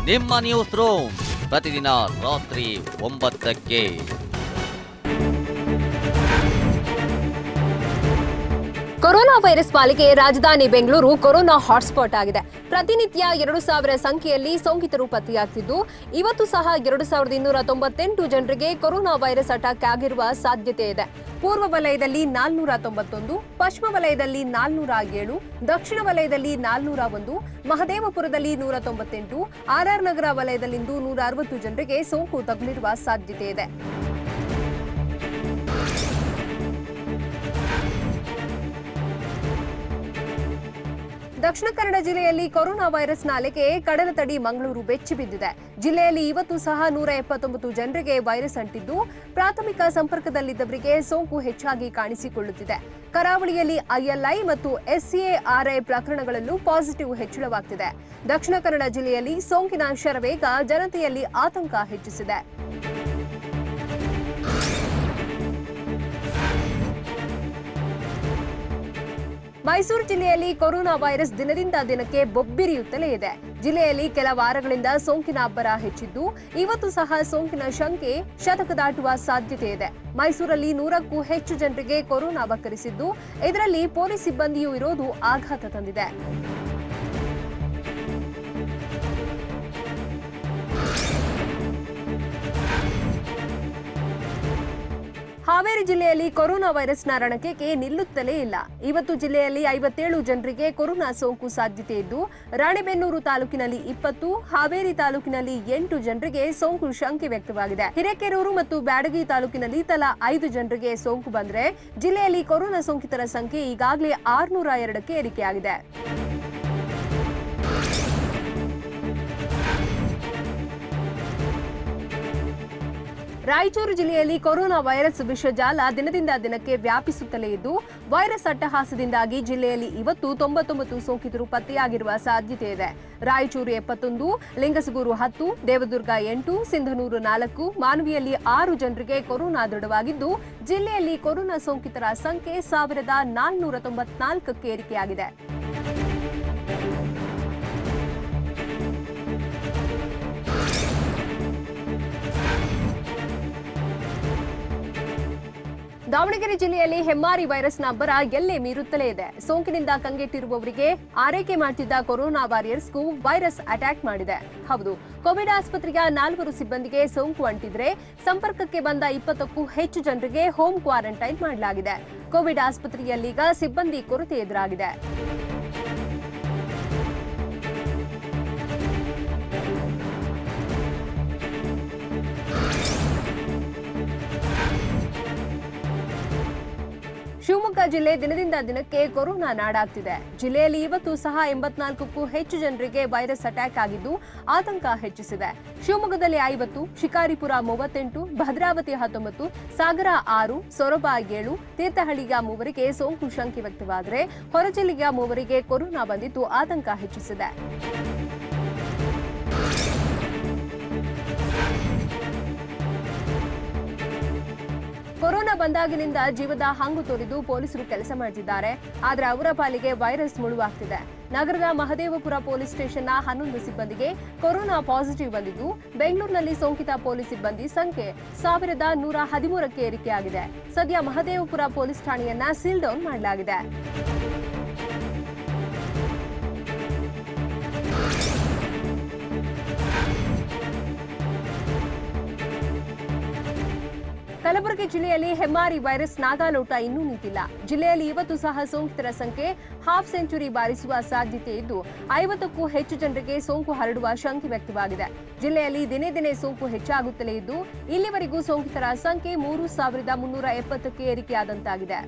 ನಿಮ್ಮ news room ಪ್ರತಿದಿನ ರಾತ್ರಿ 9ಕ್ಕೆ. ಕೊರೋನಾ ವೈರಸ್ ಪಾಲಿಗೆ ರಾಜಧಾನಿ ಬೆಂಗಳೂರು ಕೊರೋನಾ ಹಾಟ್ಸ್ಪಾಟ್ ಆಗಿದೆ. ಪ್ರತಿನಿತ್ಯ 2000 ಸಂಖ್ಯೆಯಲ್ಲಿ ಸೋಂಕಿತರು ಪತ್ತೆಯಾಗ್ತಿದ್ದು, ಇವತ್ತು ಸಹ 2298 ಜನರಿಗೆ ಕೊರೋನಾ ವೈರಸ್ ಅಟ್ಯಾಕ್ ಆಗಿರುವ ಸಾಧ್ಯತೆ ಇದೆ. ಪೂರ್ವ ವಲಯದಲ್ಲಿ 491, ಪಶ್ಚಿಮ ವಲಯದಲ್ಲಿ 407, ದಕ್ಷಿಣ ವಲಯದಲ್ಲಿ 401, ಮಹದೇವಪುರದಲ್ಲಿ 198, ಆರ್ಆರ್ ನಗರ ವಲಯದಲ್ಲಿಂದು 160 ಜನರಿಗೆ ಸೋಂಕು ತಗುಲಿರುವ ಸಾಧ್ಯತೆ ಇದೆ. ದಕ್ಷಿಣ ಕನ್ನಡ ಜಿಲ್ಲೆಯಲ್ಲಿ ಕೊರೋನಾ ವೈರಸ್ನ ಅಲೆಗೆ ಕಡಲತಡಿ ಮಂಗಳೂರು ಬೆಚ್ಚಿ ಬಿದ್ದಿದೆ. ಜಿಲ್ಲೆಯಲ್ಲಿ ಇವತ್ತು ಸಹ 179 ಜನರಿಗೆ ವೈರಸ್ ಅಂಟಿದ್ದು, ಪ್ರಾಥಮಿಕ ಸಂಪರ್ಕದಲ್ಲಿದ್ದವರಿಗೆ ಸೋಂಕು ಹೆಚ್ಚಾಗಿ ಕಾಣಿಸಿಕೊಳ್ಳುತ್ತಿದೆ. ಕರಾವಳಿಯಲ್ಲಿ ILI ಮತ್ತು SCARI ಪ್ರಕರಣಗಳಲ್ಲೂ ಪಾಸಿಟಿವ್ ಹೆಚ್ಚಳವಾಗ್ತಿದೆ. ದಕ್ಷಿಣ ಕನ್ನಡ ಜಿಲ್ಲೆಯಲ್ಲಿ ಸೋಂಕಿನ ಶರವೇಗ ಜನತೆಯಲ್ಲಿ ಆತಂಕ ಹೆಚ್ಚಿಸಿದೆ. ಮೈಸೂರು ಜಿಲ್ಲೆಯಲ್ಲಿ ಕೊರೋನಾ ವೈರಸ್ ದಿನದಿಂದ ದಿನಕ್ಕೆ ಬೊಬ್ಬಿರಿಯುತ್ತಲೇ ಇದೆ. ಜಿಲ್ಲೆಯಲ್ಲಿ ಕೆಲ ವಾರಗಳಿಂದ ಸೋಂಕಿನ ಅಬ್ಬರ ಹೆಚ್ಚಿದ್ದು, ಇವತ್ತು ಸಹ ಸೋಂಕಿನ ಶಂಕೆ ಶತಕ ದಾಟುವ ಸಾಧ್ಯತೆ ಇದೆ. ಮೈಸೂರಲ್ಲಿ 100ಕ್ಕೂ ಹೆಚ್ಚು ಜನರಿಗೆ ಕೊರೋನಾ ಬಕ್ಕರಿಸಿದ್ದು, ಇದರಲ್ಲಿ ಪೊಲೀಸ್ ಸಿಬ್ಬಂದಿಯೂ ಇರೋದು ಆಘಾತ ತಂದಿದೆ. ಹಾವೇರಿ ಜಿಲ್ಲೆಯಲ್ಲಿ ಕೊರೋನಾ ವೈರಸ್ನ ರಣಕೇಕೆ ನಿಲ್ಲುತ್ತಲೇ ಇಲ್ಲ. ಇವತ್ತು ಜಿಲ್ಲೆಯಲ್ಲಿ 57 ಜನರಿಗೆ ಕೊರೋನಾ ಸೋಂಕು ಸಾಧ್ಯತೆ ಇದ್ದು, ರಾಣೆಬೆನ್ನೂರು ತಾಲೂಕಿನಲ್ಲಿ 20, ಹಾವೇರಿ ತಾಲೂಕಿನಲ್ಲಿ 8 ಜನರಿಗೆ ಸೋಂಕು ಶಂಕೆ ವ್ಯಕ್ತವಾಗಿದೆ. ಹಿರೇಕೆರೂರು ಮತ್ತು ಬ್ಯಾಡಗಿ ತಾಲೂಕಿನಲ್ಲಿ ತಲಾ 5 ಜನರಿಗೆ ಸೋಂಕು ಬಂದರೆ, ಜಿಲ್ಲೆಯಲ್ಲಿ ಕೊರೋನಾ ಸೋಂಕಿತರ ಸಂಖ್ಯೆ ಈಗಾಗಲೇ 602ಕ್ಕೆ ಏರಿಕೆಯಾಗಿದೆ. ರಾಯಚೂರು ಜಿಲ್ಲೆಯಲ್ಲಿ ಕೊರೋನಾ ವೈರಸ್ ವಿಷಜಾಲ ದಿನದಿಂದ ದಿನಕ್ಕೆ ವ್ಯಾಪಿಸುತ್ತಲೇ ಇದ್ದು, ವೈರಸ್ ಅಟ್ಟಹಾಸದಿಂದಾಗಿ ಜಿಲ್ಲೆಯಲ್ಲಿ ಇವತ್ತು 99 ಸೋಂಕಿತರು ಪತ್ತೆಯಾಗಿರುವ ಸಾಧ್ಯತೆ ಇದೆ. ರಾಯಚೂರು 71, ಲಿಂಗಸಗೂರು 10, ದೇವದುರ್ಗ 8, ಸಿಂಧನೂರು 4, ಮಾನವಿಯಲ್ಲಿ 6 ಜನರಿಗೆ ಕೊರೋನಾ ದೃಢವಾಗಿದ್ದು, ಜಿಲ್ಲೆಯಲ್ಲಿ ಕೊರೋನಾ ಸೋಂಕಿತರ ಸಂಖ್ಯೆ 1494ಕ್ಕೆ ಏರಿಕೆಯಾಗಿದೆ. ದಾವಣಗೆರೆ ಜಿಲ್ಲೆಯಲ್ಲಿ ಹೆಮ್ಮಾರಿ ವೈರಸ್ನ ಅಬ್ಬರ ಎಲ್ಲೇ ಮೀರುತ್ತಲೇ ಇದೆ. ಸೋಂಕಿನಿಂದ ಕಂಗೆಟ್ಟಿರುವವರಿಗೆ ಆರೈಕೆ ಮಾಡುತ್ತಿದ್ದ ಕೊರೋನಾ ವಾರಿಯರ್ಸ್ಗೂ ವೈರಸ್ ಅಟ್ಯಾಕ್ ಮಾಡಿದೆ. ಹೌದು, ಕೋವಿಡ್ ಆಸ್ಪತ್ರೆಯ 4 ಸಿಬ್ಬಂದಿಗೆ ಸೋಂಕು ಅಂಟಿದ್ರೆ, ಸಂಪರ್ಕಕ್ಕೆ ಬಂದ 20ಕ್ಕೂ ಹೆಚ್ಚು ಜನರಿಗೆ ಹೋಮ್ ಕ್ವಾರಂಟೈನ್ ಮಾಡಲಾಗಿದೆ. ಕೋವಿಡ್ ಆಸ್ಪತ್ರೆಯಲ್ಲೀಗ ಸಿಬ್ಬಂದಿ ಕೊರತೆ ಎದುರಾಗಿದೆ. ಶಿವಮೊಗ್ಗ ಜಿಲ್ಲೆ ದಿನದಿಂದ ದಿನಕ್ಕೆ ಕೊರೋನಾ ನಾಡಾಗ್ತಿದೆ. ಜಿಲ್ಲೆಯಲ್ಲಿ ಇವತ್ತು ಸಹ 84ಕ್ಕೂ ಹೆಚ್ಚು ಜನರಿಗೆ ವೈರಸ್ ಅಟ್ಯಾಕ್ ಆಗಿದ್ದು, ಆತಂಕ ಹೆಚ್ಚಿಸಿದೆ. ಶಿವಮೊಗ್ಗದಲ್ಲಿ 50, ಶಿಕಾರಿಪುರ 38, ಭದ್ರಾವತಿ 19, ಸಾಗರ 6, ಸೊರಬ 7, ತೀರ್ಥಹಳ್ಳಿಯ 3 ಸೋಂಕು ಶಂಕೆ ವ್ಯಕ್ತವಾದರೆ, ಹೊರಜಿಲ್ಲೆಯ 3 ಕೊರೋನಾ ಬಂದಿದ್ದು ಆತಂಕ ಹೆಚ್ಚಿಸಿದೆ. ಕೊರೋನಾ ಬಂದಾಗಿನಿಂದ ಜೀವದ ಹಂಗು ತೊರೆದು ಪೊಲೀಸರು ಕೆಲಸ ಮಾಡುತ್ತಿದ್ದಾರೆ. ಆದರೆ ಅವರ ಪಾಲಿಗೆ ವೈರಸ್ ಮುಳುವಾಗ್ತಿದೆ. ನಗರದ ಮಹದೇವಪುರ ಪೊಲೀಸ್ ಸ್ಟೇಷನ್ನ 11 ಸಿಬ್ಬಂದಿಗೆ ಕೊರೋನಾ ಪಾಸಿಟಿವ್ ಬಂದಿದ್ದು, ಬೆಂಗಳೂರಿನಲ್ಲಿ ಸೋಂಕಿತ ಪೊಲೀಸ್ ಸಿಬ್ಬಂದಿ ಸಂಖ್ಯೆ 1113ಕ್ಕೆ ಏರಿಕೆಯಾಗಿದೆ. ಸದ್ಯ ಮಹದೇವಪುರ ಪೊಲೀಸ್ ಠಾಣೆಯನ್ನ ಸೀಲ್ ಡೌನ್ ಮಾಡಲಾಗಿದೆ. ಕಲಬುರಗಿ ಜಿಲ್ಲೆಯಲ್ಲಿ ಹೆಮ್ಮಾರಿ ವೈರಸ್ ನಾಗಾಲೋಟ ಇನ್ನೂ ನಿಂತಿಲ್ಲ. ಜಿಲ್ಲೆಯಲ್ಲಿ ಇವತ್ತು ಸಹ ಸೋಂಕಿತರ ಸಂಖ್ಯೆ ಹಾಫ್ ಸೆಂಚುರಿ ಬಾರಿಸುವ ಸಾಧ್ಯತೆ ಇದ್ದು, 50ಕ್ಕೂ ಹೆಚ್ಚು ಜನರಿಗೆ ಸೋಂಕು ಹರಡುವ ಶಂಕೆ ವ್ಯಕ್ತವಾಗಿದೆ. ಜಿಲ್ಲೆಯಲ್ಲಿ ದಿನೇ ದಿನೇ ಸೋಂಕು ಹೆಚ್ಚಾಗುತ್ತಲೇ ಇದ್ದು, ಇಲ್ಲಿವರೆಗೂ ಸೋಂಕಿತರ ಸಂಖ್ಯೆ 3370ಕ್ಕೆ ಏರಿಕೆಯಾದಂತಾಗಿದೆ.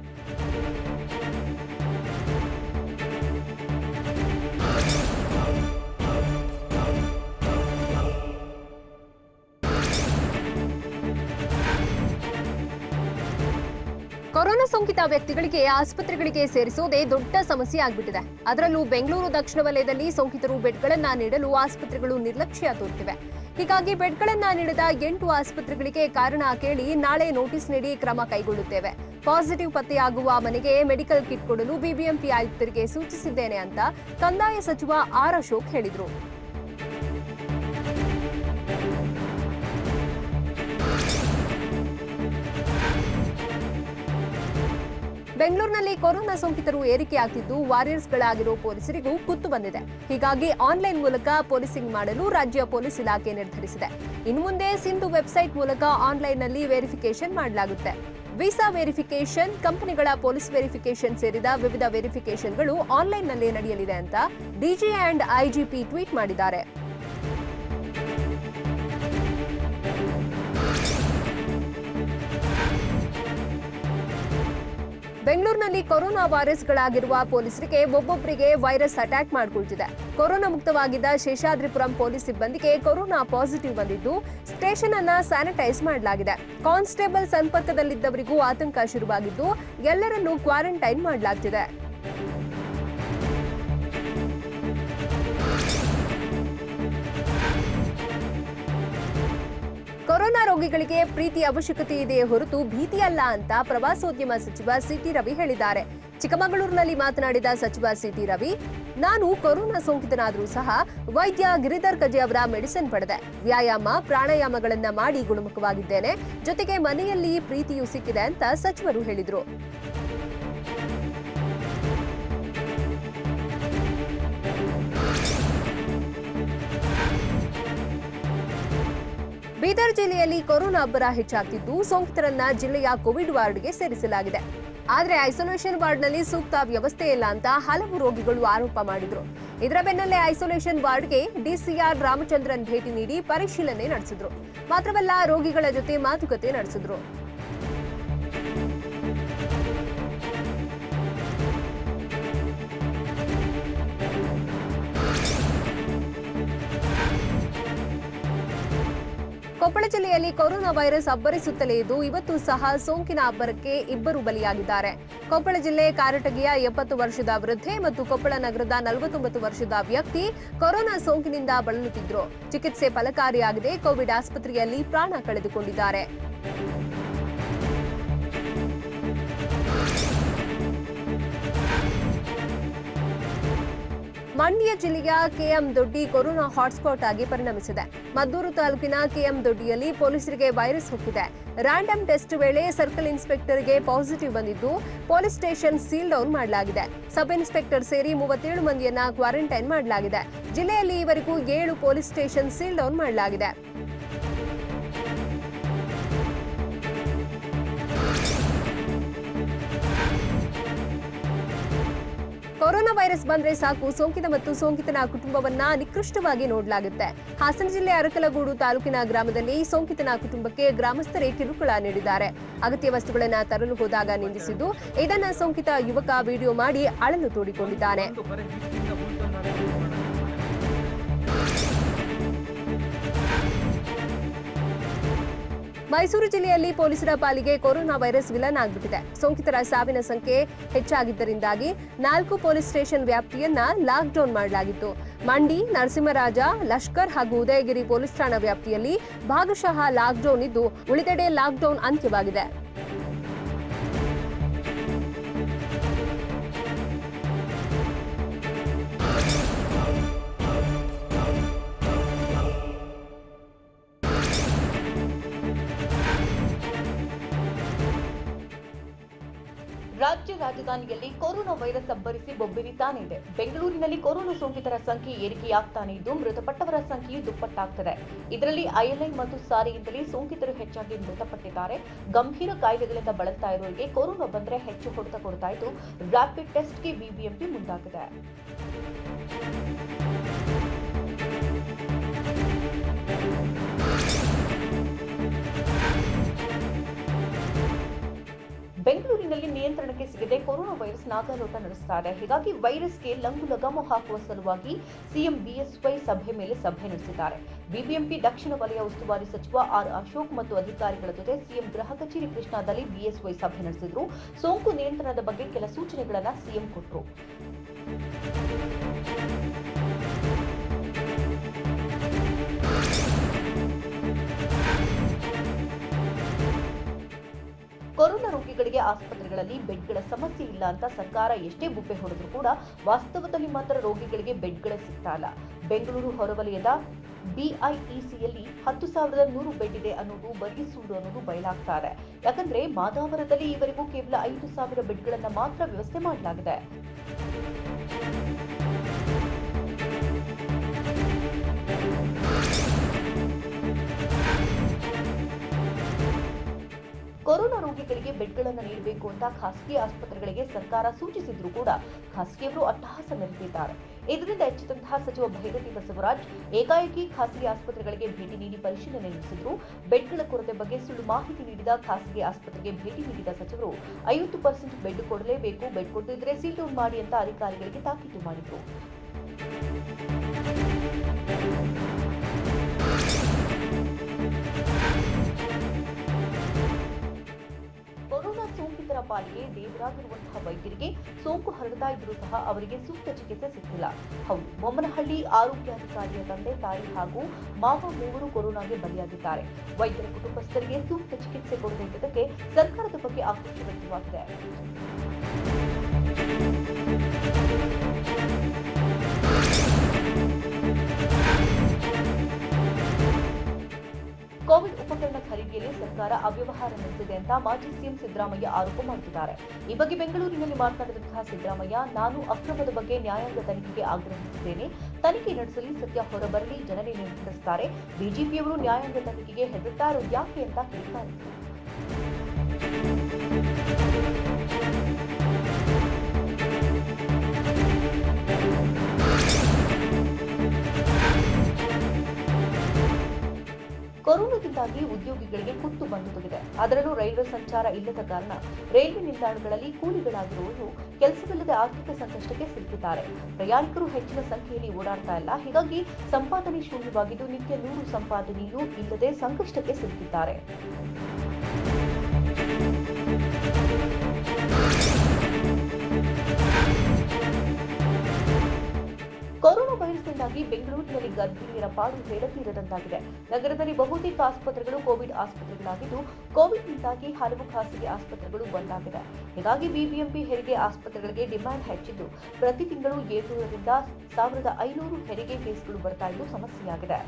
ಕೊರೋನಾ ಸೋಂಕಿತ ವ್ಯಕ್ತಿಗಳಿಗೆ ಆಸ್ಪತ್ರೆಗಳಿಗೆ ಸೇರಿಸುವುದೇ ದೊಡ್ಡ ಸಮಸ್ಯೆ ಆಗಿಬಿಟ್ಟಿದೆ. ಅದರಲ್ಲೂ ಬೆಂಗಳೂರು ದಕ್ಷಿಣ ವಲಯದಲ್ಲಿ ಸೋಂಕಿತರು ಬೆಡ್ಗಳನ್ನು ನೀಡಲು ಆಸ್ಪತ್ರೆಗಳು ನಿರ್ಲಕ್ಷ್ಯ ತೋರುತ್ತಿವೆ. ಹೀಗಾಗಿ ಬೆಡ್ಗಳನ್ನು ನೀಡದ 8 ಆಸ್ಪತ್ರೆಗಳಿಗೆ ಕಾರಣ ಕೇಳಿ ನಾಳೆ ನೋಟಿಸ್ ನೀಡಿ ಕ್ರಮ ಕೈಗೊಳ್ಳುತ್ತೇವೆ. ಪಾಸಿಟಿವ್ ಪತ್ತೆಯಾಗುವ ಮನೆಗೆ ಮೆಡಿಕಲ್ ಕಿಟ್ ಕೊಡಲು ಬಿಬಿಎಂಪಿ ಆಯುಕ್ತರಿಗೆ ಸೂಚಿಸಿದ್ದೇನೆ ಅಂತ ಕಂದಾಯ ಸಚಿವ ಆರ್ ಅಶೋಕ್ ಹೇಳಿದರು. ಬೆಂಗಳೂರಿನಲ್ಲಿ ಕೊರೋನಾ ಸೋಂಕಿತರು ಏರಿಕೆಯಾಗ್ತಿದ್ದು ವಾರಿಯರ್ಸ್ಗಳಾಗಿರೋ ಪೊಲೀಸರಿಗೂ ಕುತ್ತು ಬಂದಿದೆ. ಹೀಗಾಗಿ ಆನ್ಲೈನ್ ಮೂಲಕ ಪೊಲೀಸಿಂಗ್ ಮಾಡಲು ರಾಜ್ಯ ಪೊಲೀಸ್ ಇಲಾಖೆ ನಿರ್ಧರಿಸಿದೆ. ಇನ್ನು ಮುಂದೆ ಸಿಂಧು ವೆಬ್ಸೈಟ್ ಮೂಲಕ ಆನ್ಲೈನ್ನಲ್ಲಿ ವೆರಿಫಿಕೇಶನ್ ಮಾಡಲಾಗುತ್ತೆ. ವೀಸಾ ವೆರಿಫಿಕೇಶನ್, ಕಂಪನಿಗಳ ಪೊಲೀಸ್ ವೆರಿಫಿಕೇಶನ್ ಸೇರಿದ ವಿವಿಧ ವೆರಿಫಿಕೇಶನ್ಗಳು ಆನ್ಲೈನ್ನಲ್ಲೇ ನಡೆಯಲಿದೆ ಅಂತ ಡಿಜಿ ಅಂಡ್ ಐಜಿಪಿ ಟ್ವೀಟ್ ಮಾಡಿದ್ದಾರೆ. ಬೆಂಗಳೂರಿನಲ್ಲಿ ಕೊರೋನಾ ವಾರಿಯರ್ಸ್ಗಳಾಗಿರುವ ಪೊಲೀಸರಿಗೆ ಒಬ್ಬೊಬ್ಬರಿಗೆ ವೈರಸ್ ಅಟ್ಯಾಕ್ ಮಾಡಿಕೊಳ್ತಿದೆ. ಕೊರೋನಾ ಮುಕ್ತವಾಗಿದ್ದ ಶೇಷಾದ್ರಿಪುರಂ ಪೊಲೀಸ್ ಸಿಬ್ಬಂದಿಗೆ ಕೊರೋನಾ ಪಾಸಿಟಿವ್ ಬಂದಿದ್ದು ಸ್ಟೇಷನ್ ಅನ್ನ ಸ್ಯಾನಿಟೈಸ್ ಮಾಡಲಾಗಿದೆ. ಕಾನ್ಸ್ಟೇಬಲ್ ಸಂಪರ್ಕದಲ್ಲಿದ್ದವರಿಗೂ ಆತಂಕ ಶುರುವಾಗಿದ್ದು ಎಲ್ಲರನ್ನೂ ಕ್ವಾರಂಟೈನ್ ಮಾಡಲಾಗ್ತಿದೆ. ಕೊರೋನಾ ರೋಗಿಗಳಿಗೆ ಪ್ರೀತಿ ಅವಶ್ಯಕತೆ ಇದೆಯೇ ಹೊರತು ಭೀತಿಯಲ್ಲ ಅಂತ ಪ್ರವಾಸೋದ್ಯಮ ಸಚಿವ ಸಿಟಿ ರವಿ ಹೇಳಿದ್ದಾರೆ. ಚಿಕ್ಕಮಗಳೂರಿನಲ್ಲಿ ಮಾತನಾಡಿದ ಸಚಿವ ಸಿಟಿ ರವಿ, ನಾನು ಕೊರೋನಾ ಸೋಂಕಿತನಾದರೂ ಸಹ ವೈದ್ಯ ಗಿರಿಧರ್ ಕಜೆ ಅವರ ಮೆಡಿಸಿನ್ ಪಡೆದೆ. ವ್ಯಾಯಾಮ, ಪ್ರಾಣಾಯಾಮಗಳನ್ನ ಮಾಡಿ ಗುಣಮುಖವಾಗಿದ್ದೇನೆ. ಜೊತೆಗೆ ಮನೆಯಲ್ಲಿ ಪ್ರೀತಿಯೂ ಸಿಕ್ಕಿದೆ ಅಂತ ಸಚಿವರು ಹೇಳಿದರು. ಬೀದರ್ ಜಿಲ್ಲೆಯಲ್ಲಿ ಕೊರೋನಾ ಅಬ್ಬರ ಹೆಚ್ಚಾಗ್ತಿದ್ದು ಸೋಂಕಿತರನ್ನ ಜಿಲ್ಲೆಯ ಕೋವಿಡ್ ವಾರ್ಡ್ಗೆ ಸೇರಿಸಲಾಗಿದೆ. ಆದರೆ ಐಸೋಲೇಷನ್ ವಾರ್ಡ್ನಲ್ಲಿ ಸೂಕ್ತ ವ್ಯವಸ್ಥೆ ಇಲ್ಲ ಅಂತ ಹಲವು ರೋಗಿಗಳು ಆರೋಪ ಮಾಡಿದ್ರು. ಇದರ ಬೆನ್ನಲ್ಲೇ ಐಸೋಲೇಷನ್ ವಾರ್ಡ್ಗೆ ಡಿಸಿಆರ್ ರಾಮಚಂದ್ರನ್ ಭೇಟಿ ನೀಡಿ ಪರಿಶೀಲನೆ ನಡೆಸಿದ್ರು. ಮಾತ್ರವಲ್ಲ, ರೋಗಿಗಳ ಜೊತೆ ಮಾತುಕತೆ ನಡೆಸಿದ್ರು. ಕೊಪ್ಪಳ ಜಿಲ್ಲೆಯಲ್ಲಿ ಕೊರೋನಾ ವೈರಸ್ ಅಬ್ಬರಿಸುತ್ತಲೇ ಇದ್ದು ಇವತ್ತು ಸಹ ಸೋಂಕಿನ ಅಬ್ಬರಕ್ಕೆ ಇಬ್ಬರು ಬಲಿಯಾಗಿದ್ದಾರೆ. ಕೊಪ್ಪಳ ಜಿಲ್ಲೆ ಕಾರಟಗಿಯ 70 ವರ್ಷದ ವೃದ್ಧೆ ಮತ್ತು ಕೊಪ್ಪಳ ನಗರದ 49 ವರ್ಷದ ವ್ಯಕ್ತಿ ಕೊರೋನಾ ಸೋಂಕಿನಿಂದ ಬಳಲುತ್ತಿದ್ದರು. ಚಿಕಿತ್ಸೆ ಫಲಕಾರಿಯಾಗದೆ ಕೋವಿಡ್ ಆಸ್ಪತ್ರೆಯಲ್ಲಿ ಪ್ರಾಣ ಕಳೆದುಕೊಂಡಿದ್ದಾರೆ. ಮಂಡ್ಯ ಜಿಲ್ಲೆಯ ಕೆಎಂ ದೊಡ್ಡಿ ಕೊರೋನಾ ಹಾಟ್ಸ್ಪಾಟ್ ಆಗಿ ಪರಿಣಮಿಸಿದೆ. ಮದ್ದೂರು ತಾಲೂಕಿನ ಕೆಎಂ ದೊಡ್ಡಿಯಲ್ಲಿ ಪೊಲೀಸರಿಗೆ ವೈರಸ್ ಹೊಕ್ಕಿದೆ. ರ್ಯಾಂಡಮ್ ಟೆಸ್ಟ್ ವೇಳೆ ಸರ್ಕಲ್ ಇನ್ಸ್ಪೆಕ್ಟರ್ಗೆ ಪಾಸಿಟಿವ್ ಬಂದಿದ್ದು ಪೊಲೀಸ್ ಸ್ಟೇಷನ್ ಸೀಲ್ ಡೌನ್ ಮಾಡಲಾಗಿದೆ. ಸಬ್ ಇನ್ಸ್ಪೆಕ್ಟರ್ ಸೇರಿ 37 ಮಂದಿಯನ್ನ ಕ್ವಾರಂಟೈನ್ ಮಾಡಲಾಗಿದೆ. ಜಿಲ್ಲೆಯಲ್ಲಿ ಈವರೆಗೂ 7 ಪೊಲೀಸ್ ಸ್ಟೇಷನ್ ಸೀಲ್ ಡೌನ್ ಮಾಡಲಾಗಿದೆ. ಕೊರೋನಾ ವೈರಸ್ ಬಂದ್ರೆ ಸಾಕು, ಸೋಂಕಿತ ಮತ್ತು ಸೋಂಕಿತನ ಕುಟುಂಬವನ್ನ ನಿಕೃಷ್ಟವಾಗಿ ನೋಡಲಾಗುತ್ತೆ. ಹಾಸನ ಜಿಲ್ಲೆ ಅರಕಲಗೂಡು ತಾಲೂಕಿನ ಗ್ರಾಮದಲ್ಲಿ ಸೋಂಕಿತನ ಕುಟುಂಬಕ್ಕೆ ಗ್ರಾಮಸ್ಥರೇ ಕಿರುಕುಳ ನೀಡಿದ್ದಾರೆ. ಅಗತ್ಯ ವಸ್ತುಗಳನ್ನ ತರಲು ಹೋದಾಗ ನಿಂದಿಸಿದ್ದು ಇದನ್ನ ಸೋಂಕಿತ ಯುವಕ ವಿಡಿಯೋ ಮಾಡಿ ಅಳಲು ತೋಡಿಕೊಂಡಿದ್ದಾನೆ. ಮೈಸೂರು ಜಿಲ್ಲೆಯಲ್ಲಿ ಪೊಲೀಸರ ಪಾಲಿಗೆ ಕೊರೋನಾ ವೈರಸ್ ವಿಲನ್ ಆಗಿಬಿಟ್ಟಿದೆ. ಸೋಂಕಿತರ ಸಾವಿನ ಸಂಖ್ಯೆ ಹೆಚ್ಚಾಗಿದ್ದರಿಂದಾಗಿ 4 ಪೊಲೀಸ್ ಸ್ಟೇಷನ್ ವ್ಯಾಪ್ತಿಯನ್ನ ಲಾಕ್ಡೌನ್ ಮಾಡಲಾಗಿತ್ತು. ಮಂಡಿ, ನರಸಿಂಹರಾಜ, ಲಷ್ಕರ್ ಹಾಗೂ ಉದಯಗಿರಿ ಪೊಲೀಸ್ ಠಾಣಾ ವ್ಯಾಪ್ತಿಯಲ್ಲಿ ಭಾಗಶಃ ಲಾಕ್ಡೌನ್ ಇದ್ದು ಉಳಿದೆಡೆ ಲಾಕ್ಡೌನ್ ಅಂತ್ಯವಾಗಿದೆ. ರಾಜ್ಯ ರಾಜಧಾನಿಯಲ್ಲಿ ಕೊರೋನಾ ವೈರಸ್ ಅಬ್ಬರಿಸಿ ಬೊಬ್ಬಿರಿತಾನೆ ಇದೆ. ಬೆಂಗಳೂರಿನಲ್ಲಿ ಕೊರೋನಾ ಸೋಂಕಿತರ ಸಂಖ್ಯೆ ಏರಿಕೆಯಾಗ್ತಾನೆ ಇದ್ದು ಮೃತಪಟ್ಟವರ ಸಂಖ್ಯೆಯು ದುಪ್ಪಟ್ಟಾಗ್ತದೆ. ಇದರಲ್ಲಿ ಐಎಲ್ಐ ಮತ್ತು ಸಾರಿಯಿಂದಲೇ ಸೋಂಕಿತರು ಹೆಚ್ಚಾಗಿ ಮೃತಪಟ್ಟಿದ್ದಾರೆ. ಗಂಭೀರ ಕಾಯಿಲೆಗಳಿಂದ ಬಳಲ್ತಾ ಇರುವವರಿಗೆ ಕೊರೋನಾ ಬಂದರೆ ಹೆಚ್ಚು ಹೊಡೆತ ಕೊಡ್ತಾ ಇದ್ದು ರ್ಯಾಪಿಡ್ ಟೆಸ್ಟ್ಗೆ ಬಿಬಿಎಂಪಿ ಮುಂದಾಗಿದೆ. ಬೆಂಗಳೂರಿನಲ್ಲಿ ನಿಯಂತ್ರಣಕ್ಕೆ ಸಿಗದೆ ಕೊರೋನಾ ವೈರಸ್ ನಾಗಾಲೋಟ ನಡೆಸ್ತಾ ಇದೆ. ಹೀಗಾಗಿ ವೈರಸ್ಗೆ ಲಗಾಮ ಹಾಕುವ ಸಲುವಾಗಿ ಸಿಎಂ ಬಿಎಸ್ವೈ ಸಭೆ ಮೇಲೆ ಸಭೆ ನಡೆಸಿದ್ದಾರೆ. ಬಿಬಿಎಂಪಿ ದಕ್ಷಿಣ ವಲಯ ಉಸ್ತುವಾರಿ ಸಚಿವ ಆರ್ ಅಶೋಕ್ ಮತ್ತು ಅಧಿಕಾರಿಗಳ ಜೊತೆ ಸಿಎಂ ಗೃಹ ಕಚೇರಿ ಕೃಷ್ಣಾದಲ್ಲಿ ಬಿಎಸ್ವೈ ಸಭೆ ನಡೆಸಿದ್ರು. ಸೋಂಕು ನಿಯಂತ್ರಣದ ಬಗ್ಗೆ ಕೆಲ ಸೂಚನೆಗಳನ್ನು ಸಿಎಂ ಕೊಟ್ಟರು. ಕೊರೋನಾ ರೋಗಿಗಳಿಗೆ ಆಸ್ಪತ್ರೆಗಳಲ್ಲಿ ಬೆಡ್ಗಳ ಸಮಸ್ಯೆ ಇಲ್ಲ ಅಂತ ಸರ್ಕಾರ ಎಷ್ಟೇ ಬುಬ್ಬೆ ಹೊಡೆದ್ರೂ ಕೂಡ ವಾಸ್ತವದಲ್ಲಿ ಮಾತ್ರ ರೋಗಿಗಳಿಗೆ ಬೆಡ್ಗಳೇ ಸಿಗ್ತಾ ಇಲ್ಲ. ಬೆಂಗಳೂರು ಹೊರವಲಯದ ಬಿಐಇಸಿಯಲ್ಲಿ 10,100 ಬೆಡ್ ಇದೆ ಅನ್ನೋದು ಬರೀ ಸುಳ್ಳು ಅನ್ನೋದು ಬಯಲಾಗ್ತಾ ಇದೆ. ಯಾಕಂದ್ರೆ ಮಾದಾವರದಲ್ಲಿ ಈವರೆಗೂ ಕೇವಲ 5,000 ಬೆಡ್ಗಳನ್ನ ಮಾತ್ರ ವ್ಯವಸ್ಥೆ ಮಾಡಲಾಗಿದೆ. ಕೊರೋನಾ ರೋಗಿಗಳಿಗೆ ಬೆಡ್ಗಳನ್ನು ನೀಡಬೇಕು ಅಂತ ಖಾಸಗಿ ಆಸ್ಪತ್ರೆಗಳಿಗೆ ಸರ್ಕಾರ ಸೂಚಿಸಿದ್ರೂ ಕೂಡ ಖಾಸಗಿಯವರು ಅಟ್ಟಹಾಸ ಮೆರೆದಿದ್ದಾರೆ. ಇದರಿಂದ ಎಚ್ಚೆತ್ತಂತಹ ಸಚಿವ ಭೈರತಿ ಬಸವರಾಜ್ ಏಕಾಏಕಿ ಖಾಸಗಿ ಆಸ್ಪತ್ರೆಗಳಿಗೆ ಭೇಟಿ ನೀಡಿ ಪರಿಶೀಲನೆ ನಡೆಸಿದ್ರು. ಬೆಡ್ಗಳ ಕೊರತೆ ಬಗ್ಗೆ ಸುಳ್ಳು ಮಾಹಿತಿ ನೀಡಿದ ಖಾಸಗಿ ಆಸ್ಪತ್ರೆಗೆ ಭೇಟಿ ನೀಡಿದ ಸಚಿವರು 50% ಬೆಡ್ ಕೊಡಲೇಬೇಕು, ಬೆಡ್ ಕೊಟ್ಟಿದ್ರೆ ಸೀಲ್ ಡೌನ್ ಮಾಡಿ ಅಂತ ಅಧಿಕಾರಿಗಳಿಗೆ ತಾಕೀತು ಮಾಡಿದ್ರು. ಕೊರೋನಾ ಸೋಂಕಿತರ ಪಾಲಿಗೆ ದೇವರಾಗಿರುವಂತಹ ವೈದ್ಯರಿಗೆ ಸೋಂಕು ಹರಡ್ತಾ ಇದ್ರೂ ಸಹ ಅವರಿಗೆ ಸೂಕ್ತ ಚಿಕಿತ್ಸೆ ಸಿಗ್ತಿಲ್ಲ. ಹೌದು, ಬೊಮ್ಮನಹಳ್ಳಿ ಆರೋಗ್ಯಾಧಿಕಾರಿಯ ತಂದೆ, ತಾಯಿ ಹಾಗೂ ಮಾವ ಮೂವರು ಕೊರೋನಾಗೆ ಬಲಿಯಾಗಿದ್ದಾರೆ. ವೈದ್ಯರ ಕುಟುಂಬಸ್ಥರಿಗೆ ಸೂಕ್ತ ಚಿಕಿತ್ಸೆ ಕೊಡದೇ ಇದ್ದಕ್ಕೆ ಸರ್ಕಾರದ ಬಗ್ಗೆ ಆಕ್ರೋಶ ವ್ಯಕ್ತವಾಗಿದೆ. ಕೋವಿಡ್ ಉಪಕರಣ ಖರೀದಿಯಲ್ಲಿ ಸರ್ಕಾರ ಅವ್ಯವಹಾರ ನಡೆಸಿದೆ ಅಂತ ಮಾಜಿ ಸಿಎಂ ಸಿದ್ದರಾಮಯ್ಯ ಆರೋಪ ಮಾಡುತ್ತಿದ್ದಾರೆ. ಈ ಬಗ್ಗೆ ಬೆಂಗಳೂರಿನಲ್ಲಿ ಮಾತನಾಡಿದಂತಹ ಸಿದ್ದರಾಮಯ್ಯ, ನಾನು ಅಕ್ರಮದ ಬಗ್ಗೆ ನ್ಯಾಯಾಂಗ ತನಿಖೆಗೆ ಆಗ್ರಹಿಸಿದ್ದೇನೆ. ತನಿಖೆ ನಡೆಸಲಿ, ಸತ್ಯ ಹೊರಬರಲಿ, ಜನರೇ ನಿರ್ಧರಿಸುತ್ತಾರೆ. ಬಿಜೆಪಿಯವರು ನ್ಯಾಯಾಂಗ ತನಿಖೆಗೆ ಹೆದರ್ತಾ ಇರೋದು ಯಾಕೆ ಅಂತ ಕೇಳಿದ್ದಾರೆ. ಕೊರೋನಾದಿಂದಾಗಿ ಉದ್ಯೋಗಿಗಳಿಗೆ ಕುತ್ತು ಬಂದೊದಗಿದೆ. ಅದರಲ್ಲೂ ರೈಲ್ವೆ ಸಂಚಾರ ಇಲ್ಲದ ಕಾರಣ ರೈಲ್ವೆ ನಿಲ್ದಾಣಗಳಲ್ಲಿ ಕೂಲಿಗಳಾಗಿರುವವರು ಕೆಲಸವಿಲ್ಲದೆ ಆರ್ಥಿಕ ಸಂಕಷ್ಟಕ್ಕೆ ಸಿಲುಕಿದ್ದಾರೆ. ಪ್ರಯಾಣಿಕರು ಹೆಚ್ಚಿನ ಸಂಖ್ಯೆಯಲ್ಲಿ ಓಡಾಡ್ತಾ ಇಲ್ಲ. ಹೀಗಾಗಿ ಸಂಪಾದನೆ ಶೂನ್ಯವಾಗಿದ್ದು ನಿತ್ಯ 100 ಸಂಪಾದನೆಯೂ ಇಲ್ಲದೆ ಸಂಕಷ್ಟಕ್ಕೆ ಸಿಲುಕಿದ್ದಾರೆ. ಕೊರೋನಾ ವೈರಸ್ನಿಂದಾಗಿ ಬೆಂಗಳೂರಿನಲ್ಲಿ ಗರ್ಭಿಣಿಯರ ಪಾಡು ಹೇಳತೀರದಂತಾಗಿದೆ. ನಗರದಲ್ಲಿ ಬಹುತೇಕ ಆಸ್ಪತ್ರೆಗಳು ಕೋವಿಡ್ ಆಸ್ಪತ್ರೆಗಳಾಗಿದ್ದು, ಕೋವಿಡ್ನಿಂದಾಗಿ ಹಲವು ಖಾಸಗಿ ಆಸ್ಪತ್ರೆಗಳು ಬಂದಾಗಿದೆ. ಹೀಗಾಗಿ ಬಿಬಿಎಂಪಿ ಹೆರಿಗೆ ಆಸ್ಪತ್ರೆಗಳಿಗೆ ಡಿಮ್ಯಾಂಡ್ ಹೆಚ್ಚಿದ್ದು, ಪ್ರತಿ ತಿಂಗಳು 700 ರಿಂದ 1,500 ಹೆರಿಗೆ ಕೇಸ್ಗಳು ಬರ್ತಾ ಇದ್ದು ಸಮಸ್ಯೆಯಾಗಿದೆ.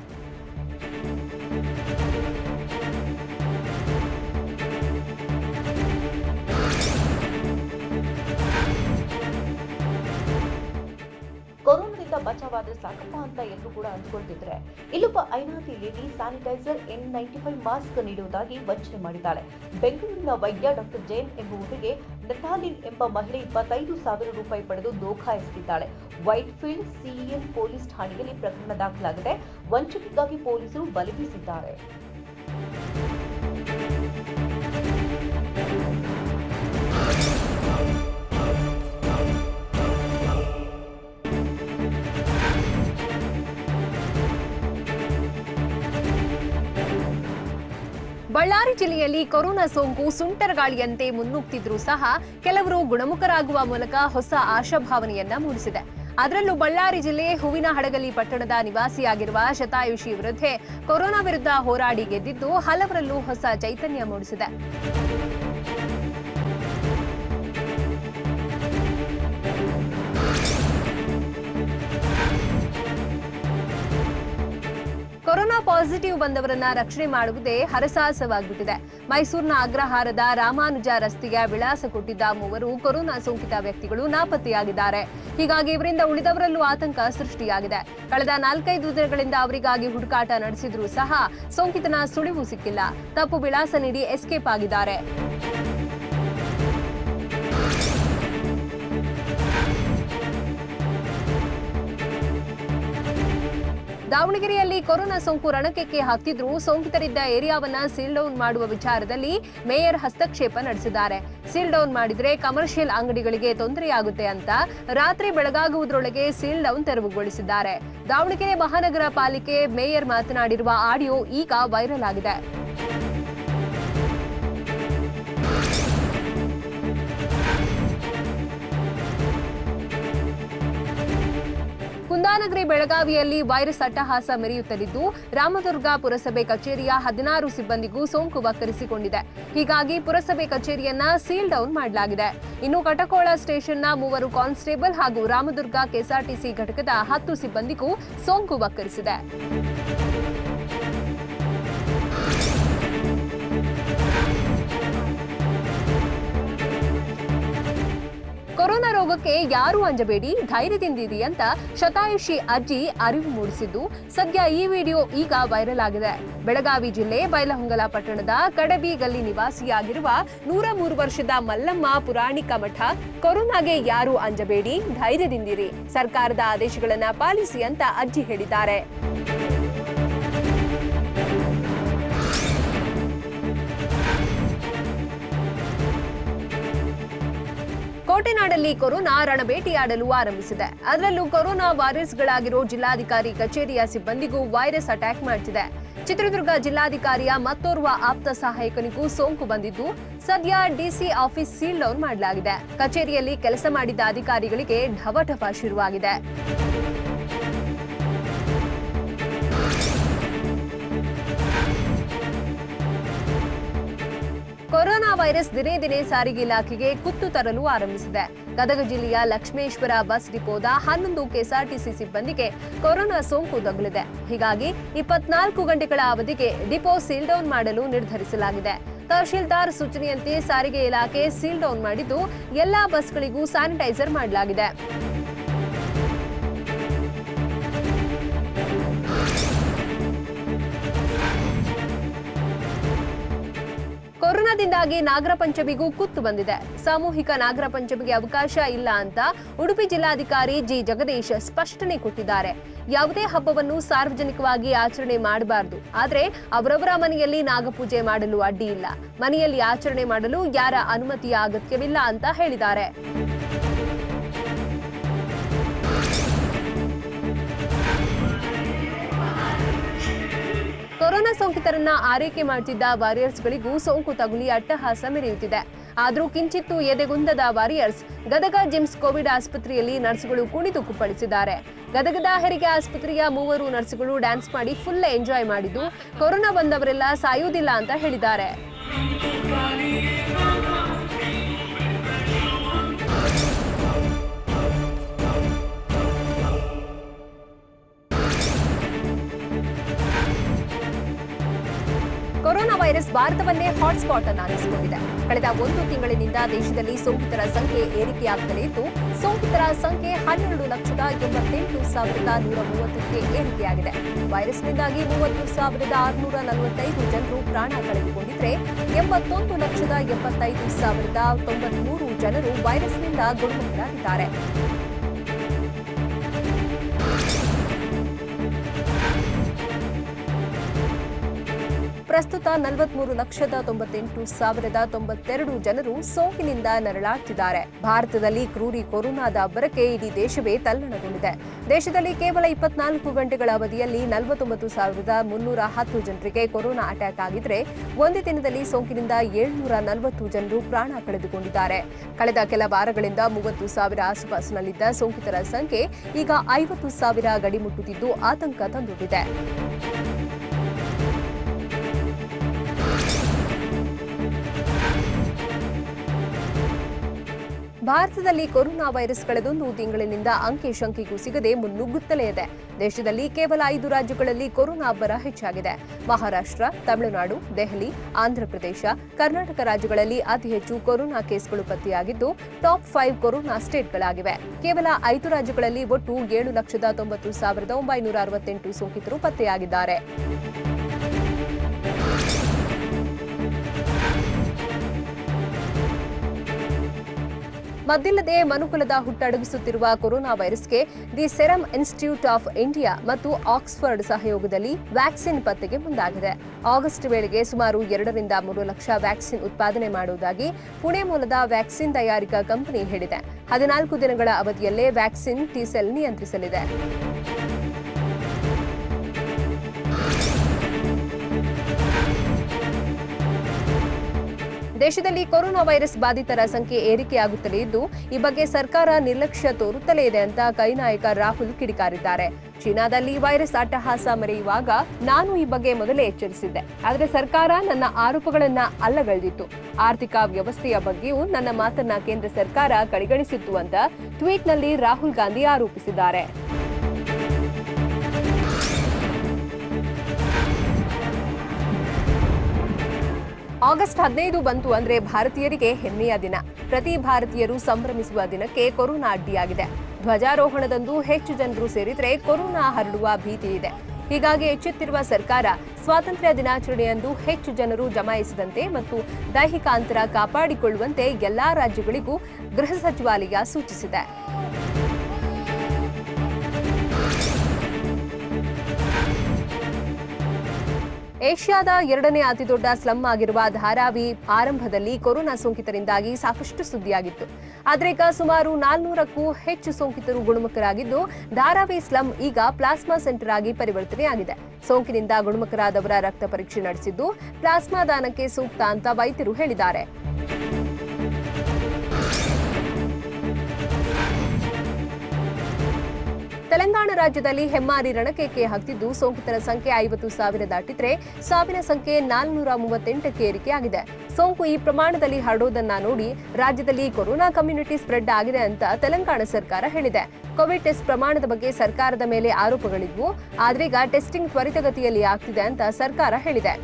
ಕೊರೋನಾದಿಂದ ಬಚಾವಾದ್ರೆ ಸಾಕಪ್ಪ ಅಂತ ಎಲ್ಲರೂ ಕೂಡ ಅಂದುಕೊಳ್ತಿದ್ರೆ, ಇಲ್ಲೊಬ್ಬ ಐನಾತಿ ಲೇಡಿ ಸ್ಯಾನಿಟೈಸರ್ N95 ಮಾಸ್ಕ್ ನೀಡುವುದಾಗಿ ವಂಚನೆ ಮಾಡಿದ್ದಾಳೆ. ಬೆಂಗಳೂರಿನ ವೈದ್ಯ ಡಾಕ್ಟರ್ ಜೈನ್ ಎಂಬುವರಿಗೆ ನಟಾಲಿನ್ ಎಂಬ ಮಹಿಳೆ 25,000 ರೂಪಾಯಿ ಪಡೆದು ದೋಖಾ ಎಸಗಿದ್ದಾಳೆ. ವೈಟ್ ಫೀಲ್ಡ್ ಸಿಇಎನ್ ಪೊಲೀಸ್ ಠಾಣೆಯಲ್ಲಿ ಪ್ರಕರಣ ದಾಖಲಾಗಿದೆ. ವಂಚನೆಗಾಗಿ ಪೊಲೀಸರು ಬಲೆ ಬೀಸಿದ್ದಾರೆ. ಬಳ್ಳಾರಿ ಜಿಲ್ಲೆಯಲ್ಲಿ ಕೊರೋನಾ ಸೋಂಕು ಸುಂಟರಗಾಳಿಯಂತೆ ಮುನ್ನುಗ್ತಿದ್ರೂ ಸಹ ಕೆಲವರು ಗುಣಮುಖರಾಗುವ ಮೂಲಕ ಹೊಸ ಆಶಾಭಾವನೆಯನ್ನ ಮೂಡಿಸಿದೆ. ಅದರಲ್ಲೂ ಬಳ್ಳಾರಿ ಜಿಲ್ಲೆ ಹೂವಿನಹಡಗಲಿ ಪಟ್ಟಣದ ನಿವಾಸಿಯಾಗಿರುವ ಶತಾಯುಷಿ ವಿರುದ್ಧ ಕೊರೋನಾ ವಿರುದ್ಧ ಹೋರಾಡಿ ಗೆದ್ದಿದ್ದು ಹಲವರಲ್ಲೂ ಹೊಸ ಚೈತನ್ಯ ಮೂಡಿಸಿದೆ. ಕೊರೋನಾ ಪಾಸಿಟಿವ್ ಬಂದವರನ್ನ ರಕ್ಷಣೆ ಮಾಡುವುದೇ ಹರಸಾಹಸವಾಗ್ಬಿಟ್ಟಿದೆ. ಮೈಸೂರಿನ ಅಗ್ರಹಾರದ ರಾಮಾನುಜ ರಸ್ತೆಯ ವಿಳಾಸ ಕೊಟ್ಟಿದ್ದ ಮೂವರು ಕೊರೋನಾ ಸೋಂಕಿತ ವ್ಯಕ್ತಿಗಳು ನಾಪತ್ತೆಯಾಗಿದ್ದಾರೆ. ಹೀಗಾಗಿ ಇವರಿಂದ ಉಳಿದವರಲ್ಲೂ ಆತಂಕ ಸೃಷ್ಟಿಯಾಗಿದೆ. ಕಳೆದ 4-5 ದಿನಗಳಿಂದ ಅವರಿಗಾಗಿ ಹುಡುಕಾಟ ನಡೆಸಿದ್ರೂ ಸಹ ಸೋಂಕಿತನ ಸುಳಿವು ಸಿಕ್ಕಿಲ್ಲ. ತಪ್ಪು ವಿಳಾಸ ನೀಡಿ ಎಸ್ಕೇಪ್ ಆಗಿದ್ದಾರೆ. ದಾವಣಗೆರೆಯಲ್ಲಿ ಕೊರೋನಾ ಸೋಂಕು ರಣಕೆಕ್ಕೆ ಹಾಕ್ತಿದ್ರು ಸೋಂಕಿತರಿದ್ದ ಏರಿಯಾವನ್ನ ಸೀಲ್ ಡೌನ್ ಮಾಡುವ ವಿಚಾರದಲ್ಲಿ ಮೇಯರ್ ಹಸ್ತಕ್ಷೇಪ ನಡೆಸಿದ್ದಾರೆ. ಸೀಲ್ ಡೌನ್ ಮಾಡಿದ್ರೆ ಕಮರ್ಷಿಯಲ್ ಅಂಗಡಿಗಳಿಗೆ ತೊಂದರೆಯಾಗುತ್ತೆ ಅಂತ ರಾತ್ರಿ ಬೆಳಗಾಗುವುದರೊಳಗೆ ಸೀಲ್ ಡೌನ್ ತೆರವುಗೊಳಿಸಿದ್ದಾರೆ. ದಾವಣಗೆರೆ ಮಹಾನಗರ ಪಾಲಿಕೆ ಮೇಯರ್ ಮಾತನಾಡಿರುವ ಆಡಿಯೋ ಈಗ ವೈರಲ್ ಆಗಿದೆ. ಕುಂದಾನಗರಿ ಬೆಳಗಾವಿಯಲ್ಲಿ ವೈರಸ್ ಅಟ್ಟಹಾಸ ಮೆರೆಯುತ್ತಲಿದ್ದು ರಾಮದುರ್ಗ ಪುರಸಭೆ ಕಚೇರಿಯ 16 ಸಿಬ್ಬಂದಿಗೂ ಸೋಂಕು ವಕ್ಕರಿಸಿಕೊಂಡಿದೆ. ಹೀಗಾಗಿ ಪುರಸಭೆ ಕಚೇರಿಯನ್ನ ಸೀಲ್ ಡೌನ್ ಮಾಡಲಾಗಿದೆ. ಇನ್ನು ಕಟಕೋಳ ಸ್ಟೇಷನ್ನ 3 ಕಾನ್ಸ್ಟೇಬಲ್ ಹಾಗೂ ರಾಮದುರ್ಗ ಕೆಎಸ್ಆರ್ಟಿಸಿ ಘಟಕದ 10 ಸಿಬ್ಬಂದಿಗೂ ಸೋಂಕು ವಕ್ಕರಿಸಿದೆ. ಕೊರೋನಾ ರೋಗಕ್ಕೆ ಯಾರೂ ಅಂಜಬೇಡಿ, ಧೈರ್ಯದಿಂದಿರಿ ಅಂತ ಶತಾಯುಷಿ ಅಜ್ಜಿ ಅರಿವು ಮೂಡಿಸಿದ್ದು ಸದ್ಯ ಈ ವಿಡಿಯೋ ಈಗ ವೈರಲ್ ಆಗಿದೆ. ಬೆಳಗಾವಿ ಜಿಲ್ಲೆ ಬೈಲಹೊಂಗಲ ಪಟ್ಟಣದ ಕಡಬಿ ಗಲ್ಲಿ ನಿವಾಸಿಯಾಗಿರುವ 103 ವರ್ಷದ ಮಲ್ಲಮ್ಮ ಪುರಾಣಿಕ ಮಠ ಕೊರೋನಾಗೆ ಯಾರೂ ಅಂಜಬೇಡಿ, ಧೈರ್ಯದಿಂದಿರಿ, ಸರ್ಕಾರದ ಆದೇಶಗಳನ್ನು ಪಾಲಿಸಿ ಅಂತ ಅಜ್ಜಿ ಹೇಳಿದ್ದಾರೆ. ಕೋಟೆನಾಡಲ್ಲಿ ಕೊರೋನಾ ರಣಬೇಟೆಯಾಡಲು ಆರಂಭಿಸಿದೆ. ಅದರಲ್ಲೂ ಕೊರೋನಾ ವಾರಿಯರ್ಸ್ಗಳಾಗಿರೋ ಜಿಲ್ಲಾಧಿಕಾರಿ ಕಚೇರಿಯ ಸಿಬ್ಬಂದಿಗೂ ವೈರಸ್ ಅಟ್ಯಾಕ್ ಮಾಡ್ತಿದೆ. ಚಿತ್ರದುರ್ಗ ಜಿಲ್ಲಾಧಿಕಾರಿಯ ಮತ್ತೋರ್ವ ಆಪ್ತ ಸಹಾಯಕನಿಗೂ ಸೋಂಕು ಬಂದಿದ್ದು ಸದ್ಯ ಡಿಸಿ ಆಫೀಸ್ ಸೀಲ್ ಡೌನ್ ಮಾಡಲಾಗಿದೆ. ಕಚೇರಿಯಲ್ಲಿ ಕೆಲಸ ಮಾಡಿದ್ದ ಅಧಿಕಾರಿಗಳಿಗೆ ಢವಢವ ಶುರುವಾಗಿದೆ. ಕೊರೋನಾ ವೈರಸ್ ದಿನೇ ದಿನೇ ಸಾರಿಗೆ ಇಲಾಖೆಗೆ ಕುತ್ತು ತರಲು ಆರಂಭಿಸಿದೆ. ಗದಗ ಜಿಲ್ಲೆಯ ಲಕ್ಷ್ಮೇಶ್ವರ ಬಸ್ ಡಿಪೋದ 11 ಕೆಎಸ್ಆರ್ಟಿಸಿ ಸಿಬ್ಬಂದಿಗೆ ಕೊರೋನಾ ಸೋಂಕು ತಗುಲಿದೆ. ಹೀಗಾಗಿ 24 ಗಂಟೆಗಳ ಅವಧಿಗೆ ಡಿಪೋ ಸೀಲ್ ಡೌನ್ ಮಾಡಲು ನಿರ್ಧರಿಸಲಾಗಿದೆ. ತಹಶೀಲ್ದಾರ್ ಸೂಚನೆಯಂತೆ ಸಾರಿಗೆ ಇಲಾಖೆ ಸೀಲ್ ಡೌನ್ ಮಾಡಿದ್ದು ಎಲ್ಲಾ ಬಸ್ಗಳಿಗೂ ಸ್ಯಾನಿಟೈಸರ್ ಮಾಡಲಾಗಿದೆ. ಕೊರೋನಾದಿಂದಾಗಿ ನಾಗರ ಪಂಚಮಿಗೂ ಕುತ್ತು ಬಂದಿದೆ. ಸಾಮೂಹಿಕ ನಾಗರ ಪಂಚಮಿಗೆ ಅವಕಾಶ ಇಲ್ಲ ಅಂತ ಉಡುಪಿ ಜಿಲ್ಲಾಧಿಕಾರಿ ಜಿ ಜಗದೀಶ್ ಸ್ಪಷ್ಟನೆ ಕೊಟ್ಟಿದ್ದಾರೆ. ಯಾವುದೇ ಹಬ್ಬವನ್ನು ಸಾರ್ವಜನಿಕವಾಗಿ ಆಚರಣೆ ಮಾಡಬಾರದು, ಆದರೆ ಅವರವರ ಮನೆಯಲ್ಲಿ ನಾಗಪೂಜೆ ಮಾಡಲು ಅಡ್ಡಿ ಇಲ್ಲ. ಮನೆಯಲ್ಲಿ ಆಚರಣೆ ಮಾಡಲು ಯಾರ ಅನುಮತಿಯ ಅಗತ್ಯವಿಲ್ಲ ಅಂತ ಹೇಳಿದ್ದಾರೆ. ಕೊರೋನಾ ಸೋಂಕಿತರನ್ನ ಆರೈಕೆ ಮಾಡುತ್ತಿದ್ದ ವಾರಿಯರ್ಸ್ಗಳಿಗೂ ಸೋಂಕು ತಗುಲಿ ಅಟ್ಟಹಾಸ ಮೆರೆಯುತ್ತಿದೆ. ಆದರೂ ಕಿಂಚಿತ್ತೂ ಎದೆಗುಂದದ ವಾರಿಯರ್ಸ್ ಗದಗ ಜಿಮ್ಸ್ ಕೋವಿಡ್ ಆಸ್ಪತ್ರೆಯಲ್ಲಿ ನರ್ಸ್ಗಳು ಕುಣಿದು ಕುಪ್ಪಳಿಸಿದ್ದಾರೆ. ಗದಗದ ಹೆರಿಗೆ ಆಸ್ಪತ್ರೆಯ 3 ನರ್ಸ್ಗಳು ಡ್ಯಾನ್ಸ್ ಮಾಡಿ ಫುಲ್ ಎಂಜಾಯ್ ಮಾಡಿದ್ದು ಕೊರೋನಾ ಬಂದವರೆಲ್ಲ ಸಾಯುವುದಿಲ್ಲ ಅಂತ ಹೇಳಿದ್ದಾರೆ. ಕೊರೋನಾ ವೈರಸ್ ಭಾರತವನ್ನೇ ಹಾಟ್ಸ್ಪಾಟ್ ಅನ್ನಿಸಿಕೊಂಡಿದೆ. ಕಳೆದ 1 ತಿಂಗಳಿನಿಂದ ದೇಶದಲ್ಲಿ ಸೋಂಕಿತರ ಸಂಖ್ಯೆ ಏರಿಕೆಯಾಗುತ್ತಲೇ ಇದ್ದು ಸೋಂಕಿತರ ಸಂಖ್ಯೆ 12,88,130ಕ್ಕೆ ಏರಿಕೆಯಾಗಿದೆ. ವೈರಸ್ನಿಂದಾಗಿ 30,645 ಜನರು ಪ್ರಾಣ ಕಳೆದುಕೊಂಡಿದ್ರೆ 81,75,093 ಜನರು ವೈರಸ್ನಿಂದ ಗುಣಮುಖರಾಗಿದ್ದಾರೆ. ಪ್ರಸ್ತುತ 43,98,092 ಜನರು ಸೋಂಕಿನಿಂದ ನರಳಾಡ್ತಿದ್ದಾರೆ. ಭಾರತದಲ್ಲಿ ಕ್ರೂರಿ ಕೊರೋನಾದ ಅಬ್ಬರಕ್ಕೆ ಇಡೀ ದೇಶವೇ ತಲ್ಲಣಗೊಂಡಿದೆ. ದೇಶದಲ್ಲಿ ಕೇವಲ 24 ಗಂಟೆಗಳ ಅವಧಿಯಲ್ಲಿ 49,310 ಜನರಿಗೆ ಕೊರೋನಾ ಅಟ್ಯಾಕ್ ಆಗಿದ್ರೆ ಒಂದೇ ದಿನದಲ್ಲಿ ಸೋಂಕಿನಿಂದ 740 ಜನರು ಪ್ರಾಣ ಕಳೆದುಕೊಂಡಿದ್ದಾರೆ. ಕಳೆದ ಕೆಲ ವಾರಗಳಿಂದ 30,000 ಆಸುಪಾಸಿನಲ್ಲಿದ್ದ ಸೋಂಕಿತರ ಸಂಖ್ಯೆ ಈಗ 50,000 ಗಡಿ ಮುಟ್ಟುತ್ತಿದ್ದು ಆತಂಕ ತಂದೊಡ್ಡಿದೆ. ಭಾರತದಲ್ಲಿ ಕೊರೋನಾ ವೈರಸ್ ಕಳೆದೊಂದು ತಿಂಗಳಿನಿಂದ ಅಂಕೆ ಶಂಕೆಗೂ ಸಿಗದೆ ಮುನ್ನುಗ್ಗುತ್ತಲೇ ಇದೆ. ದೇಶದಲ್ಲಿ ಕೇವಲ 5 ರಾಜ್ಯಗಳಲ್ಲಿ ಕೊರೋನಾ ಅಬ್ಬರ ಹೆಚ್ಚಾಗಿದೆ. ಮಹಾರಾಷ್ಟ್ರ, ತಮಿಳುನಾಡು, ದೆಹಲಿ, ಆಂಧ್ರಪ್ರದೇಶ, ಕರ್ನಾಟಕ ರಾಜ್ಯಗಳಲ್ಲಿ ಅತಿ ಹೆಚ್ಚು ಕೊರೋನಾ ಕೇಸ್ಗಳು ಪತ್ತೆಯಾಗಿದ್ದು ಟಾಪ್ 5 ಕೊರೋನಾ ಸ್ಟೇಟ್ಗಳಾಗಿವೆ. ಕೇವಲ 5 ರಾಜ್ಯಗಳಲ್ಲಿ ಒಟ್ಟು 7,90,968 ಸೋಂಕಿತರು ಪತ್ತೆಯಾಗಿದ್ದಾರೆ. ಮದ್ದಿಲ್ಲದೆ ಮನುಕುಲದ ಹುಟ್ಟಡಗಿಸುತ್ತಿರುವ ಕೊರೋನಾ ವೈರಸ್ಗೆ the serum institute of India ಮತ್ತು ಆಕ್ಸ್ಫರ್ಡ್ ಸಹಯೋಗದಲ್ಲಿ ವ್ಯಾಕ್ಸಿನ್ ಪತ್ತೆಗೆ ಮುಂದಾಗಿದೆ. ಆಗಸ್ಟ್ ವೇಳೆಗೆ ಸುಮಾರು 2 ರಿಂದ 3 ಲಕ್ಷ ವ್ಯಾಕ್ಸಿನ್ ಉತ್ಪಾದನೆ ಮಾಡುವುದಾಗಿ ಪುಣೆ ಮೂಲದ ವ್ಯಾಕ್ಸಿನ್ ತಯಾರಿಕಾ ಕಂಪನಿ ಹೇಳಿದೆ. 14 ದಿನಗಳ ಅವಧಿಯಲ್ಲೇ ವ್ಯಾಕ್ಸಿನ್ ಟಿ-ಸೆಲ್ ನಿಯಂತ್ರಿಸಲಿದೆ. ದೇಶದಲ್ಲಿ ಕೊರೋನಾ ವೈರಸ್ ಬಾಧಿತರ ಸಂಖ್ಯೆ ಏರಿಕೆಯಾಗುತ್ತಲೇ ಇದ್ದು ಈ ಬಗ್ಗೆ ಸರ್ಕಾರ ನಿರ್ಲಕ್ಷ್ಯ ತೋರುತ್ತಲೇ ಇದೆ ಅಂತ ಕೈ ನಾಯಕ ರಾಹುಲ್ ಕಿಡಿಕಾರಿದ್ದಾರೆ. ಚೀನಾದಲ್ಲಿ ವೈರಸ್ ಅಟ್ಟಹಾಸ ಮೆರೆಯುವಾಗ ನಾನು ಈ ಬಗ್ಗೆ ಮೊದಲೇ ಎಚ್ಚರಿಸಿದ್ದೆ. ಆದರೆ ಸರ್ಕಾರ ನನ್ನ ಆರೋಪಗಳನ್ನ ಅಲ್ಲಗಳೆದಿತ್ತು. ಆರ್ಥಿಕ ವ್ಯವಸ್ಥೆಯ ಬಗ್ಗೆಯೂ ನನ್ನ ಮಾತನ್ನ ಕೇಂದ್ರ ಸರ್ಕಾರ ಕಡೆಗಣಿಸಿತ್ತು ಅಂತ ಟ್ವೀಟ್ನಲ್ಲಿ ರಾಹುಲ್ ಗಾಂಧಿ ಆರೋಪಿಸಿದ್ದಾರೆ. ಆಗಸ್ಟ್ 15 ಬಂತು ಅಂದ್ರೆ ಭಾರತೀಯರಿಗೆ ಹೆಮ್ಮೆಯ ದಿನ. ಪ್ರತಿ ಭಾರತೀಯರು ಸಂಭ್ರಮಿಸುವ ದಿನಕ್ಕೆ ಕೊರೋನಾ ಅಡ್ಡಿಯಾಗಿದೆ. ಧ್ವಜಾರೋಹಣದಂದು ಹೆಚ್ಚು ಜನರು ಸೇರಿದ್ರೆ ಕೊರೋನಾ ಹರಡುವ ಭೀತಿ ಇದೆ. ಹೀಗಾಗಿ ಎಚ್ಚೆತ್ತಿರುವ ಸರ್ಕಾರ ಸ್ವಾತಂತ್ರ್ಯ ದಿನಾಚರಣೆಯಂದು ಹೆಚ್ಚು ಜನರು ಜಮಾಯಿಸದಂತೆ ಮತ್ತು ದೈಹಿಕ ಅಂತರ ಕಾಪಾಡಿಕೊಳ್ಳುವಂತೆ ಎಲ್ಲಾ ರಾಜ್ಯಗಳಿಗೂ ಗೃಹ ಸಚಿವಾಲಯ ಸೂಚಿಸಿದೆ. ಏಷ್ಯಾದ 2ನೇ ಅತಿದೊಡ್ಡ ಸ್ಲಂ ಆಗಿರುವ ಧಾರಾವಿ ಆರಂಭದಲ್ಲಿ ಕೊರೋನಾ ಸೋಂಕಿತರಿಂದಾಗಿ ಸಾಕಷ್ಟು ಸುದ್ದಿಯಾಗಿತ್ತು. ಆದರೆ ಈಗ ಸುಮಾರು 400ಕ್ಕೂ ಹೆಚ್ಚು ಸೋಂಕಿತರು ಗುಣಮುಖರಾಗಿದ್ದು ಧಾರಾವಿ ಸ್ಲಂ ಈಗ ಪ್ಲಾಸ್ಮಾ ಸೆಂಟರ್ ಆಗಿ ಪರಿವರ್ತನೆಯಾಗಿದೆ. ಸೋಂಕಿನಿಂದ ಗುಣಮುಖರಾದವರ ರಕ್ತ ಪರೀಕ್ಷೆ ನಡೆಸಿದ್ದು ಪ್ಲಾಸ್ಮಾ ದಾನಕ್ಕೆ ಸೂಕ್ತ ಅಂತ ವೈದ್ಯರು ಹೇಳಿದ್ದಾರೆ. ತೆಲಂಗಾಣ ರಾಜ್ಯದಲ್ಲಿ ಹೆಮ್ಮಾರಿ ರಣಕೇಕೆ ಹಾಕ್ತಿದ್ದು ಸೋಂಕಿತರ ಸಂಖ್ಯೆ 50,000 ದಾಟಿದ್ರೆ ಸಾವಿನ ಸಂಖ್ಯೆ 438ಕ್ಕೆ ಏರಿಕೆಯಾಗಿದೆ. ಸೋಂಕು ಈ ಪ್ರಮಾಣದಲ್ಲಿ ಹರಡೋದನ್ನ ನೋಡಿ ರಾಜ್ಯದಲ್ಲಿ ಕೊರೋನಾ ಕಮ್ಯುನಿಟಿ ಸ್ಪ್ರೆಡ್ ಆಗಿದೆ ಅಂತ ತೆಲಂಗಾಣ ಸರ್ಕಾರ ಹೇಳಿದೆ. ಕೋವಿಡ್ ಟೆಸ್ಟ್ ಪ್ರಮಾಣದ ಬಗ್ಗೆ ಸರ್ಕಾರದ ಮೇಲೆ ಆರೋಪಗಳಿದ್ವು. ಆದ್ರೀಗ ಟೆಸ್ಟಿಂಗ್ ತ್ವರಿತಗತಿಯಲ್ಲಿ ಆಗ್ತಿದೆ ಅಂತ ಸರ್ಕಾರ ಹೇಳಿದೆ.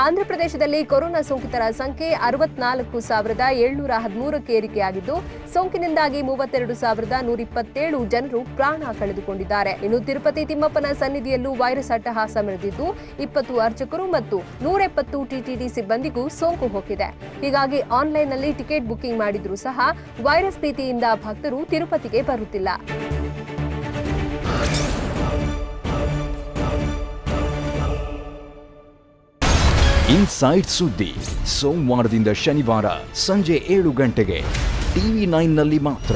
ಆಂಧ್ರಪ್ರದೇಶದಲ್ಲಿ ಕೊರೋನಾ ಸೋಂಕಿತರ ಸಂಖ್ಯೆ 64,713ಕ್ಕೆ ಏರಿಕೆಯಾಗಿದ್ದು ಸೋಂಕಿನಿಂದಾಗಿ 32,127 ಜನರು ಪ್ರಾಣ ಕಳೆದುಕೊಂಡಿದ್ದಾರೆ. ಇನ್ನು ತಿರುಪತಿ ತಿಮ್ಮಪ್ಪನ ಸನ್ನಿಧಿಯಲ್ಲೂ ವೈರಸ್ ಅಟ್ಟಹಾಸ ಮೆರೆದಿದ್ದು 20 ಅರ್ಚಕರು ಮತ್ತು 170 ಟಿಟಿಡಿ ಸಿಬ್ಬಂದಿಗೂ ಸೋಂಕು ಹೋಗಿದೆ. ಹೀಗಾಗಿ ಆನ್ಲೈನ್ನಲ್ಲಿ ಟಿಕೆಟ್ ಬುಕಿಂಗ್ ಮಾಡಿದ್ರೂ ಸಹ ವೈರಸ್ ಭೀತಿಯಿಂದ ಭಕ್ತರು ತಿರುಪತಿಗೆ ಬರುತ್ತಿಲ್ಲ. ಇನ್ಸೈಡ್ ಸುದ್ದಿ ಸೋಮವಾರದಿಂದ ಶನಿವಾರ ಸಂಜೆ 7 ಗಂಟೆಗೆ TV9 ನಲ್ಲಿ ಮಾತ್ರ.